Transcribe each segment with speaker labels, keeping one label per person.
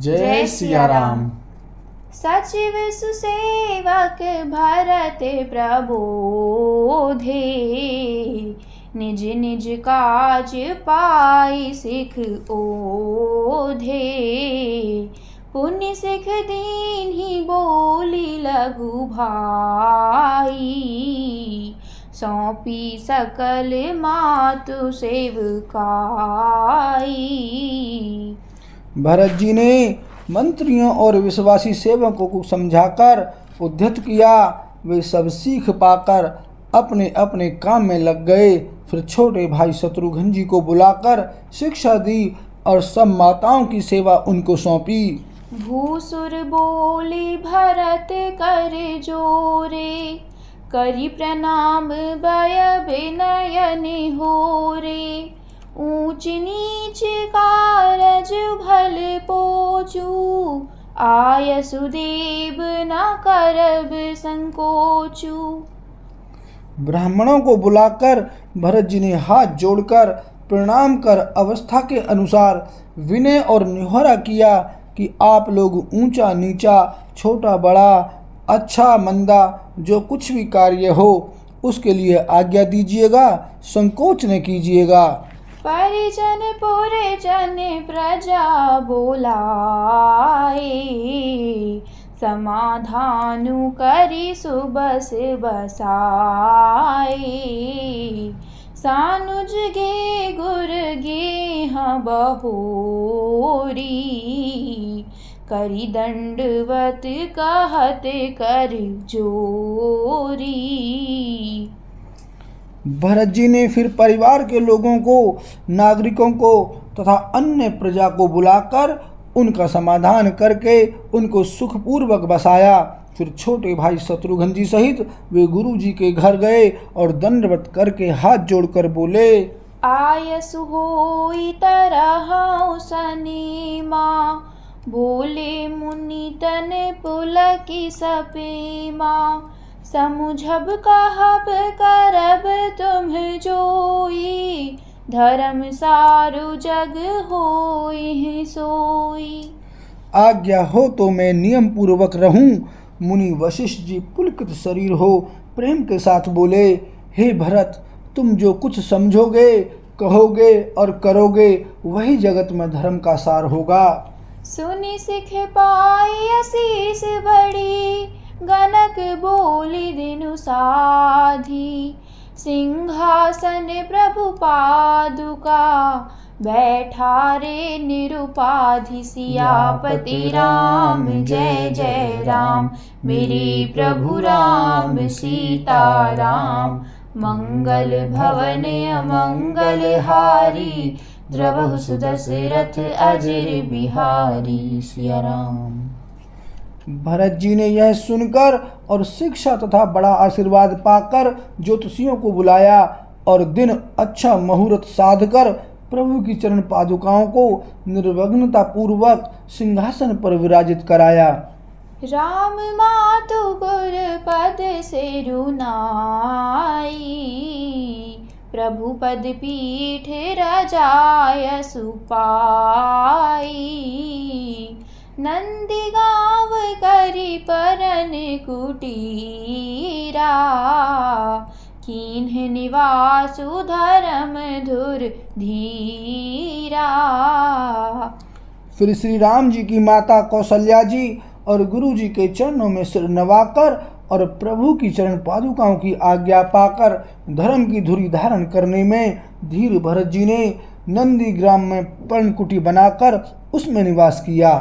Speaker 1: जय सिया राम।
Speaker 2: सचिव सुसेवक भरत प्रबोधे, निज निज काज पाई सिख ओधे। पुण्य सिख दीन्ही बोली लघु भाई, सौंपी सकल मातु सेवकाई।
Speaker 1: भरत जी ने मंत्रियों और विश्वासी सेवकों को समझाकर उद्धत किया। वे सब सीख पाकर अपने अपने काम में लग गए। फिर छोटे भाई शत्रुघ्न जी को बुलाकर शिक्षा दी और सब माताओं की सेवा उनको सौंपी।
Speaker 2: भूसुर बोली भरत कर जोरे, करी प्रणाम भय विनय निहोरे। ऊंच नीच कारज भल पोचू, आय सुदेव न करब संकोचू।
Speaker 1: ब्राह्मणों को बुलाकर भरत जी ने हाथ जोड़कर प्रणाम कर अवस्था के अनुसार विनय और निहोरा किया कि आप लोग ऊंचा नीचा, छोटा बड़ा, अच्छा मंदा, जो कुछ भी कार्य हो उसके लिए आज्ञा दीजिएगा, संकोच न कीजिएगा।
Speaker 2: परिजन पुरजन प्रजा बोलाए, समाधानु करी सुबस बसाए। सानुज गे गुर गेह बहोरी, करी दंडवत कहत कर जोरी।
Speaker 1: भरत जी ने फिर परिवार के लोगों को, नागरिकों को तथा अन्य प्रजा को बुलाकर उनका समाधान करके उनको सुखपूर्वक बसाया। फिर छोटे भाई शत्रुघ्न जी सहित वे गुरु जी के घर गए और दंडवत करके हाथ जोड़कर बोले,
Speaker 2: आयसु होई तरहु सनीमा, बोले मुनि तन पुलकी सपेमा। समुझब कहब करब तुम जोई, धर्म सारु जग होई सोई।
Speaker 1: आज्ञा हो तो मैं नियम पूर्वक रहूं। मुनि वशिष्ठ जी पुलकित शरीर हो प्रेम के साथ बोले, हे भरत, तुम जो कुछ समझोगे, कहोगे और करोगे वही जगत में धर्म का सार होगा।
Speaker 2: सुनि सिख पाई असीस बड़ी, गनक बोली दिनु साधी। सिंहासन प्रभु पादुका, बैठा रे निरुपाधि। सियापति राम जय जय राम, मेरे प्रभु राम सीता राम। मंगल भवन अमंगल हारी, द्रवहु सुदशरथ अजर बिहारी। सिया राम।
Speaker 1: भरत जी ने यह सुनकर और शिक्षा तथा बड़ा आशीर्वाद पाकर ज्योतिषियों को बुलाया और दिन अच्छा मुहूर्त साधकर प्रभु की चरण पादुकाओं को निर्विघ्नता पूर्वक सिंहासन पर विराजित कराया।
Speaker 2: राम मातु गुर पद से रुनाई, प्रभु पद पीठ रजाय सुपाई। नंदी गाँव करी परन कुटीरा, कीन्ह निवासु धर्म धुर धीरा।
Speaker 1: फिर श्री राम जी की माता कौशल्या जी और गुरु जी के चरणों में सिर नवाकर और प्रभु की चरण पादुकाओं की आज्ञा पाकर धर्म की धुरी धारण करने में धीर भरत जी ने नंदी ग्राम में पर्णकुटी बनाकर उसमें निवास किया।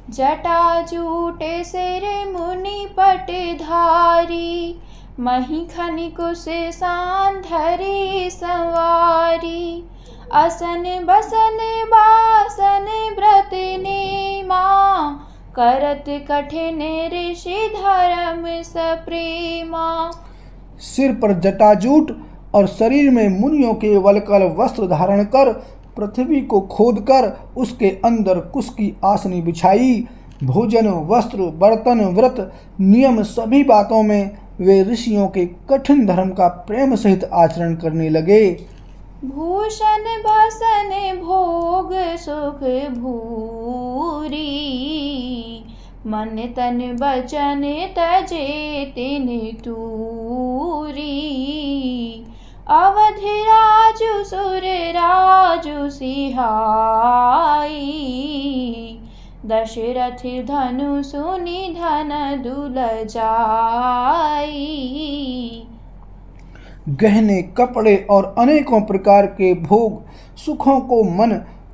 Speaker 2: जटा जूटे सिर मुनि पट धारी, मही खनिकु से सांधरी सवारी। असन बसन बासन व्रत नेमा, करत कठिन ऋषि धर्म सप्रेमा।
Speaker 1: सिर पर जटाजूट और शरीर में मुनियों के वलकल वस्त्र धारण कर पृथ्वी को खोदकर उसके अंदर कुश की आसनी बिछाई। भोजन, वस्त्र, बर्तन, व्रत, नियम सभी बातों में वे ऋषियों के कठिन धर्म का प्रेम सहित आचरण करने लगे।
Speaker 2: भूषण भसन भोग सुख भूरी, मन तन बचन तजे तिन तूरी। अवधि राजु सुर राजु सिहाई, दशरथ धनु सुनि धन दुल जाई।
Speaker 1: गहने कपड़े और अनेकों प्रकार के भोग सुखों को मन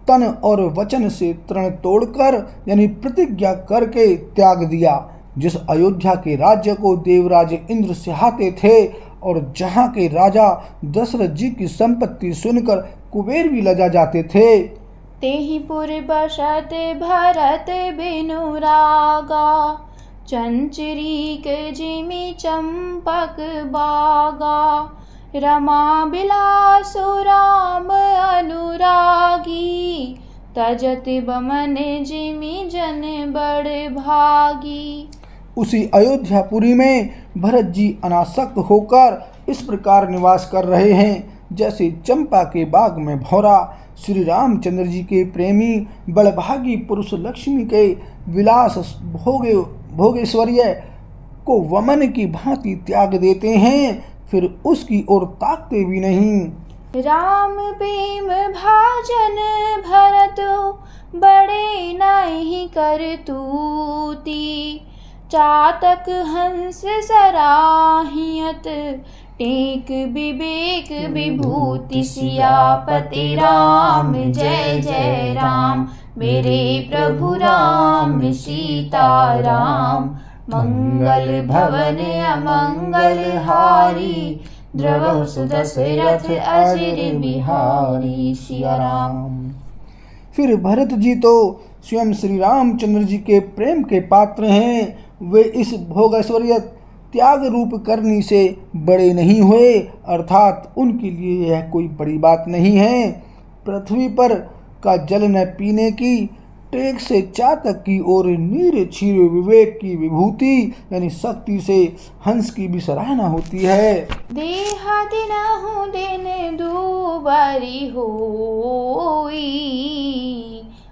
Speaker 1: तन और वचन से तृण तोड़कर यानी प्रतिज्ञा करके त्याग दिया। जिस अयोध्या के राज्य को देवराज इंद्र सिहाते थे और जहाँ के राजा दशरथ जी की संपत्ति सुनकर कुबेर भी लजा जाते थे,
Speaker 2: तेहि पुर बसत भरत बिनु रागा, चंचरी के जिमि चंपक बागा। रमा बिलासु राम अनुरागी, तजत बमन जिमि जन बड़ भागी।
Speaker 1: उसी अयोध्यापुरी में भरत जी अनासक्त होकर इस प्रकार निवास कर रहे हैं जैसे चंपा के बाग में भौरा। श्री रामचंद्र जी के प्रेमी बड़भागी पुरुष लक्ष्मी के विलास भोगेश्वर्य को वमन की भांति त्याग देते हैं, फिर उसकी ओर ताकते भी नहीं।
Speaker 2: राम प्रेम भाजन भरत, बड़े नहीं कर तूती। चातक हंस सराहियत, टेक विवेक विभूति। सियापति राम जय जय राम, मेरे प्रभु राम सीता राम। मंगल भवन अमंगल हारी, द्रवहु सुदशरथ अजिर बिहारी। सिया राम।
Speaker 1: फिर भरत जी तो स्वयं श्री रामचंद्र जी के प्रेम के पात्र हैं। वे इस भोगैश्वर्य त्याग रूप करनी से बड़े नहीं हुए, अर्थात उनके लिए यह कोई बड़ी बात नहीं है। पृथ्वी पर का जल न पीने की, टेक से चातक की ओर नीर छीर विवेक की विभूति यानी शक्ति से हंस की भी सराहना होती है।
Speaker 2: देहा दिनहु दिन दुबारी होई,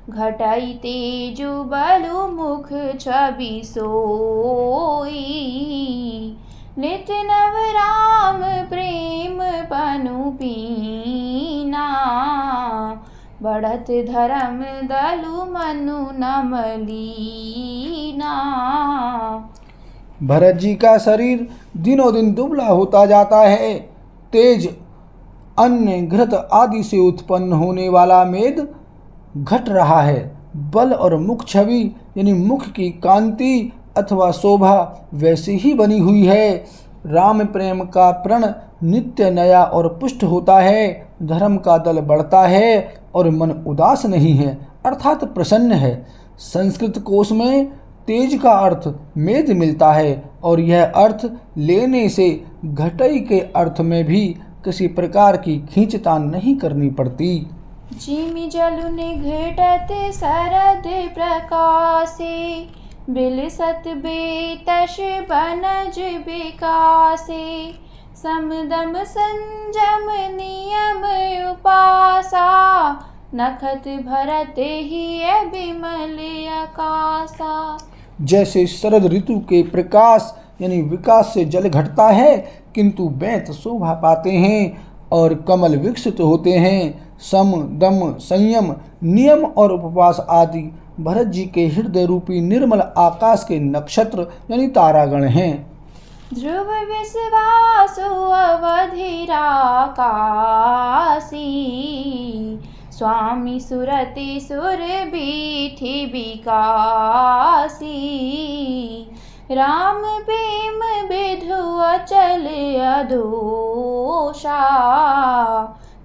Speaker 2: घटाई तेजु बलु मुख छवि सोई। नित नव राम प्रेम पनु पीना, बढ़त धर्म दलु मनु नमलीना।
Speaker 1: भरत जी का शरीर दिनों दिन दुबला होता जाता है। तेज, अन्न, घृत आदि से उत्पन्न होने वाला मेद घट रहा है। बल और मुख छवि यानी मुख की कांति अथवा शोभा वैसी ही बनी हुई है। राम प्रेम का प्रण नित्य नया और पुष्ट होता है। धर्म का दल बढ़ता है और मन उदास नहीं है, अर्थात प्रसन्न है। संस्कृत कोश में तेज का अर्थ मेद मिलता है और यह अर्थ लेने से घटई के अर्थ में भी किसी प्रकार की खींचतान नहीं करनी पड़ती।
Speaker 2: जिमि जलु निघटत शरद प्रकाशे, बिलसत बेतश बनज विकासे। समदम संजम नियम उपासा, नखत भरत ही बिमल आकाशा।
Speaker 1: जैसे शरद ऋतु के प्रकाश यानी विकास से जल घटता है किंतु बेंत शोभा पाते हैं और कमल विकसित होते हैं। सम दम संयम नियम और उपवास आदि भरत जी के हृदय रूपी निर्मल आकाश के नक्षत्र यानी तारागण हैं।
Speaker 2: ध्रुव विश्वासु अवधि राकासी, स्वामी सुरति सुर बीथि विकासी। राम प्रेम विधु अचल अधोषा,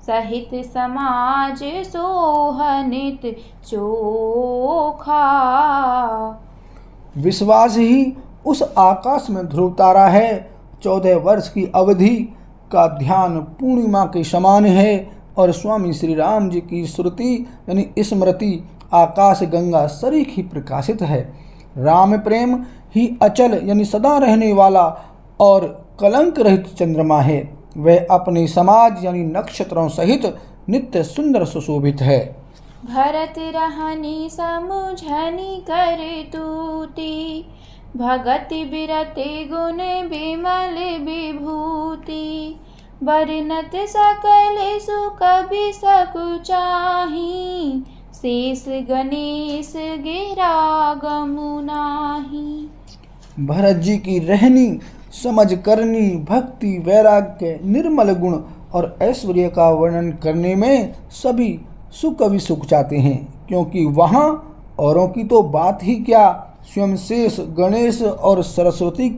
Speaker 2: सहित समाज सोहनित चोखा।
Speaker 1: विश्वास ही उस आकाश में ध्रुव तारा है। 14 वर्ष की अवधि का ध्यान पूर्णिमा के समान है और स्वामी श्री राम जी की श्रुति यानी स्मृति आकाश गंगा सरीख ही प्रकाशित है। राम प्रेम ही अचल यानी सदा रहने वाला और कलंक रहित चंद्रमा है। वह अपने समाज यानी नक्षत्रों सहित नित्य सुंदर सुशोभित है।
Speaker 2: भरत रहनी समुझनी कर तूती, भगति बिरति गुण बिमल विभूति, बरनत सकल सुख बिसकु चाही, शेष गणेश गिरा गमु नाही।
Speaker 1: भरत जी की रहनी, समझ करनी, भक्ति, वैराग्य, निर्मल गुण और ऐश्वर्य का वर्णन करने में सभी सुकवि सुख चाहते हैं, क्योंकि वहाँ औरों की तो बात ही क्या, स्वयं शेष गणेश और सरस्वती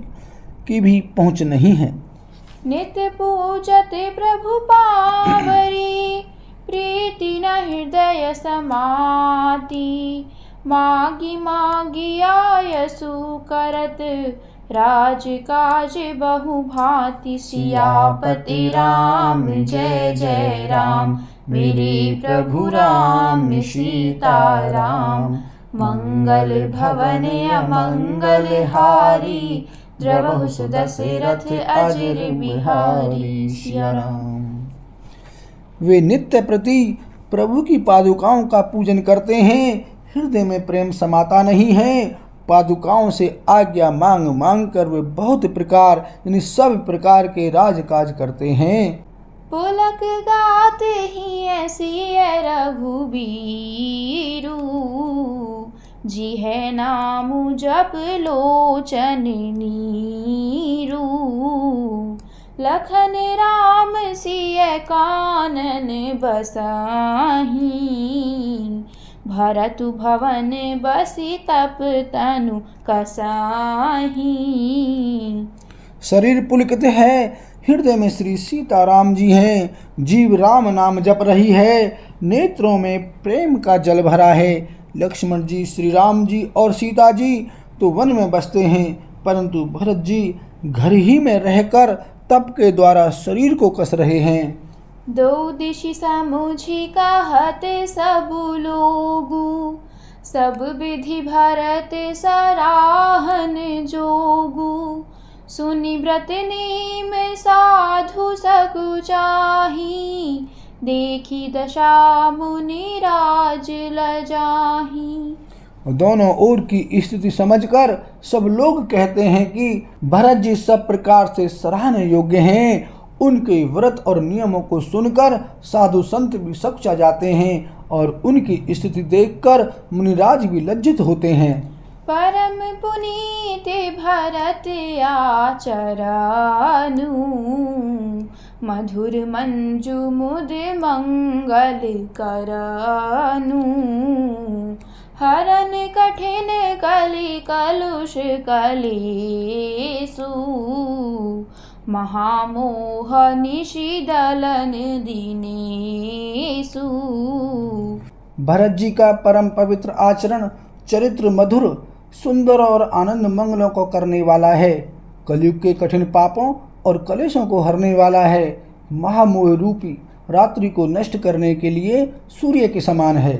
Speaker 1: की भी पहुँच नहीं है।
Speaker 2: नित्य पूजत प्रभु पावरी, प्रीति न हृदय समाती, मागी मागी आयसु करत, राज काज बहु भांति। सियापति राम जय जय राम, मेरे प्रभु राम सीता राम, मंगल भवन अमंगल हारी, द्रवहु सुदशरथ अजर बिहारी। सिया राम।
Speaker 1: वे नित्य प्रति प्रभु की पादुकाओं का पूजन करते हैं, हृदय में प्रेम समाता नहीं है। पादुकाओं से आज्ञा मांग मांग कर वे बहुत प्रकार यानी सब प्रकार के राजकाज करते हैं।
Speaker 2: पुलक गाते ही ऐसी रघुबीरू, जी है नाम जप लोचन नीरू, लखन राम सिय कानन बसाही, भरतु भवन बसी तप तनु कसाही।
Speaker 1: शरीर पुलकित है, हृदय में श्री सीताराम जी हैं, जीव राम नाम जप रही है, नेत्रों में प्रेम का जल भरा है। लक्ष्मण जी, श्री राम जी और सीता जी तो वन में बसते हैं, परंतु भरत जी घर ही में रहकर तप के द्वारा शरीर को कस रहे हैं।
Speaker 2: दो दिशि समुझी कहत सब लोगु, सब विधि भरत सराहन जोगु, सुनि व्रत नेम साधु सकु चाही, देखी दशा मुनि राज लजाही।
Speaker 1: दोनों ओर की स्थिति समझकर सब लोग कहते हैं कि भरत जी सब प्रकार से सराहने योग्य हैं। उनके व्रत और नियमों को सुनकर साधु संत भी सकचा जाते हैं और उनकी स्थिति देखकर मुनिराज भी लज्जित होते हैं।
Speaker 2: परम पुनीत भरत आचरणु, मधुर मंजु मुद मंगल करनु, हरन कठिन कलि कलुष कलेसु, महामोह निशिदलन दीनेसु।
Speaker 1: भरत जी का परम पवित्र आचरण चरित्र मधुर, सुंदर और आनंद मंगलों को करने वाला है, कलयुग के कठिन पापों और कलेशों को हरने वाला है, महामोह रूपी रात्रि को नष्ट करने के लिए सूर्य के समान है।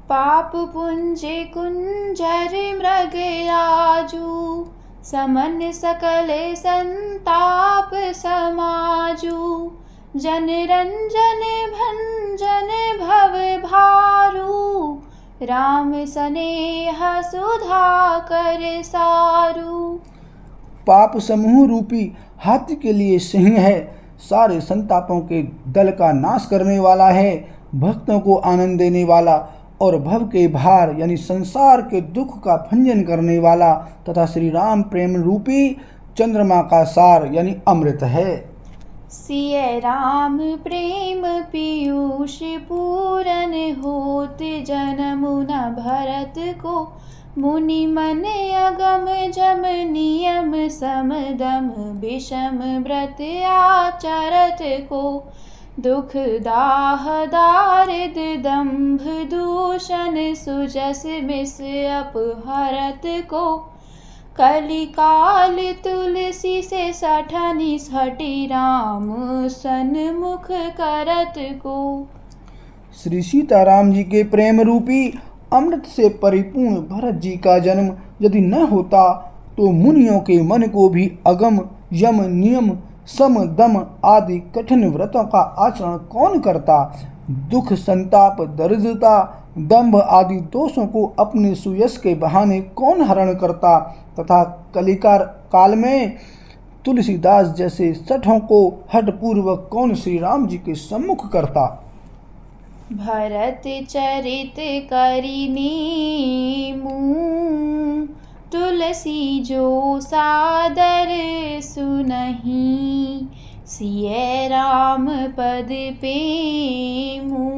Speaker 2: पाप पुंज कुंजर मृग राजू, समन सकल संताप समाजू, जन रंजन भंजन भव भारू, राम स्नेह सुधा कर सारू।
Speaker 1: पाप समूह रूपी हाथी के लिए सिंह है, सारे संतापों के दल का नाश करने वाला है, भक्तों को आनंद देने वाला और भव के भार यानी संसार के दुख का भंजन करने वाला तथा श्री राम प्रेम रूपी चंद्रमा का सार यानी अमृत है।
Speaker 2: सिय राम प्रेम पीयूष पूरन होत, जनमु न भरत को मुनि मन अगम जम नियम समदम, विषम व्रत आचरत को दुख दाह दारिद दंभ दूषण, सुजस मिस अपहरत को कलि काल तुलसी से सठनि सठी, राम सन्मुख करत को।
Speaker 1: श्री सीताराम जी के प्रेम रूपी अमृत से परिपूर्ण भरत जी का जन्म यदि न होता तो मुनियों के मन को भी अगम यम नियम सम दम आदि कठिन व्रतों का आचरण कौन करता? दुख संताप दरिद्रता दंभ आदि दोषों को अपने सुयश के बहाने कौन हरण करता? तथा कलिकार काल में तुलसीदास जैसे सठों को हठपूर्वक कौन श्री राम जी के सम्मुख करता?
Speaker 2: भरत चरित करि नेमु तुलसी जो सादर सुनहि सिय राम पद पेमु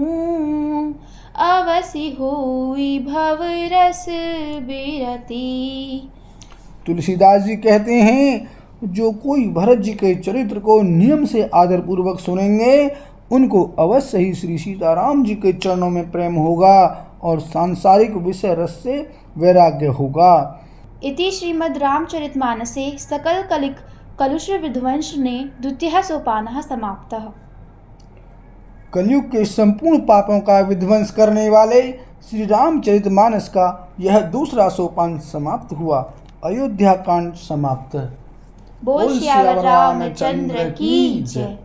Speaker 2: अवसि होई भव रस बिरती।
Speaker 1: तुलसीदास जी कहते हैं, जो कोई भरत जी के चरित्र को नियम से आदर पूर्वक सुनेंगे उनको अवश्य ही श्री सीताराम जी के चरणों में प्रेम होगा और सांसारिक विषय रस से वैराग्य होगा।
Speaker 2: इति श्रीमद् रामचरितमानसे सकल कलिक कलुष विध्वंसने द्वितीयः सोपानः समाप्तः।
Speaker 1: कलयुग के संपूर्ण पापों का विध्वंस करने वाले श्री रामचरितमानस का यह दूसरा सोपान समाप्त हुआ। अयोध्या कांड समाप्त।
Speaker 2: बोल सियावर रामचंद्र की जय।